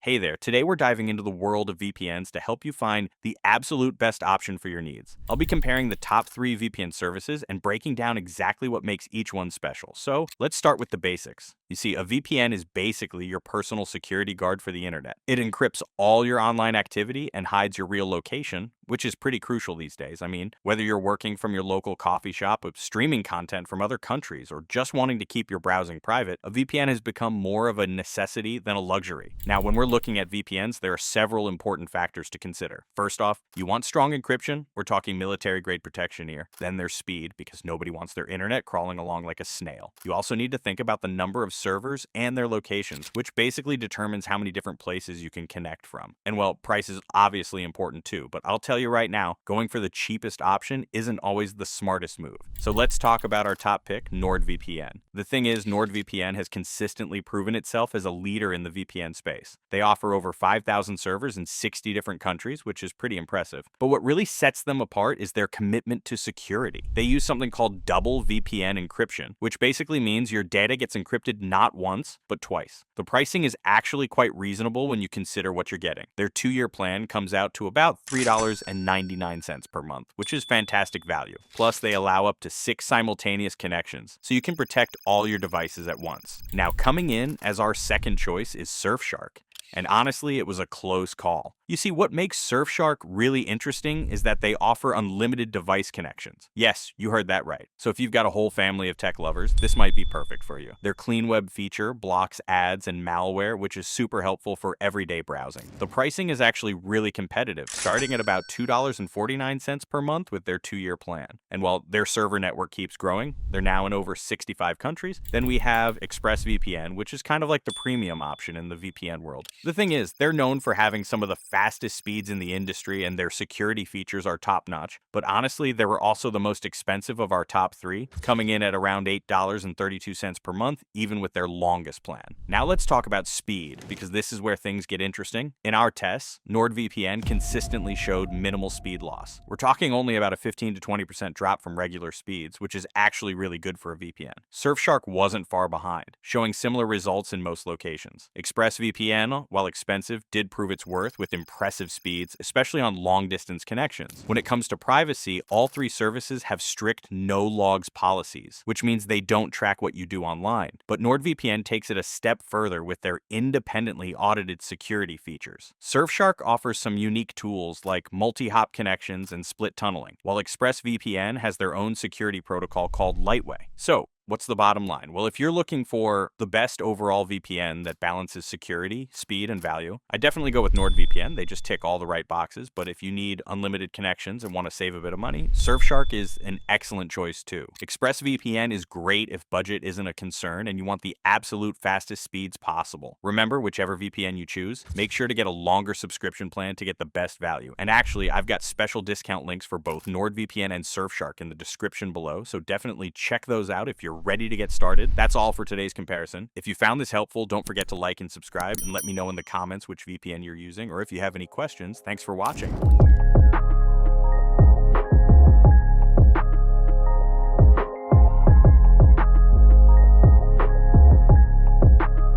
Hey there, today we're diving into the world of VPNs to help you find the absolute best option for your needs. I'll be comparing the top 3 VPN services and breaking down exactly what makes each one special. So let's start with the basics. You see, a VPN is basically your personal security guard for the internet. It encrypts all your online activity and hides your real location, which is pretty crucial these days. I mean, whether you're working from your local coffee shop, or streaming content from other countries, or just wanting to keep your browsing private, a VPN has become more of a necessity than a luxury. Now, when we're looking at VPNs, there are several important factors to consider. First off, you want strong encryption. We're talking military-grade protection here. Then there's speed, because nobody wants their internet crawling along like a snail. You also need to think about the number of servers and their locations, which basically determines how many different places you can connect from. And well, price is obviously important too, but I'll tell you right now, going for the cheapest option isn't always the smartest move. So let's talk about our top pick, NordVPN. The thing is, NordVPN has consistently proven itself as a leader in the VPN space. They offer over 5,000 servers in 60 different countries, which is pretty impressive. But what really sets them apart is their commitment to security. They use something called double VPN encryption, which basically means your data gets encrypted not once, but twice. The pricing is actually quite reasonable when you consider what you're getting. Their 2-year plan comes out to about $3.99 per month, which is fantastic value. Plus, they allow up to 6 simultaneous connections, so you can protect all your devices at once. Now, coming in as our second choice is Surfshark. And honestly, it was a close call. You see, what makes Surfshark really interesting is that they offer unlimited device connections. Yes, you heard that right. So if you've got a whole family of tech lovers, this might be perfect for you. Their Clean Web feature blocks ads and malware, which is super helpful for everyday browsing. The pricing is actually really competitive, starting at about $2.49 per month with their 2-year plan. And while their server network keeps growing, they're now in over 65 countries, then we have ExpressVPN, which is kind of like the premium option in the VPN world. The thing is, they're known for having some of the fastest speeds in the industry and their security features are top-notch, but honestly, they were also the most expensive of our top 3, coming in at around $8.32 per month, even with their longest plan. Now let's talk about speed, because this is where things get interesting. In our tests, NordVPN consistently showed minimal speed loss. We're talking only about a 15 to 20% drop from regular speeds, which is actually really good for a VPN. Surfshark wasn't far behind, showing similar results in most locations. ExpressVPN, while expensive, did prove its worth with impressive speeds, especially on long-distance connections. When it comes to privacy, all 3 services have strict no-logs policies, which means they don't track what you do online. But NordVPN takes it a step further with their independently audited security features. Surfshark offers some unique tools like multi-hop connections and split tunneling, while ExpressVPN has their own security protocol called Lightway. So, what's the bottom line? Well, if you're looking for the best overall VPN that balances security, speed, and value, I definitely go with NordVPN. They just tick all the right boxes. But if you need unlimited connections and want to save a bit of money, Surfshark is an excellent choice too. ExpressVPN is great if budget isn't a concern and you want the absolute fastest speeds possible. Remember, whichever VPN you choose, make sure to get a longer subscription plan to get the best value. And actually, I've got special discount links for both NordVPN and Surfshark in the description below, so definitely check those out if you're ready to get started. That's all for today's comparison. If you found this helpful, don't forget to like and subscribe and let me know in the comments which VPN you're using, or if you have any questions. Thanks for watching.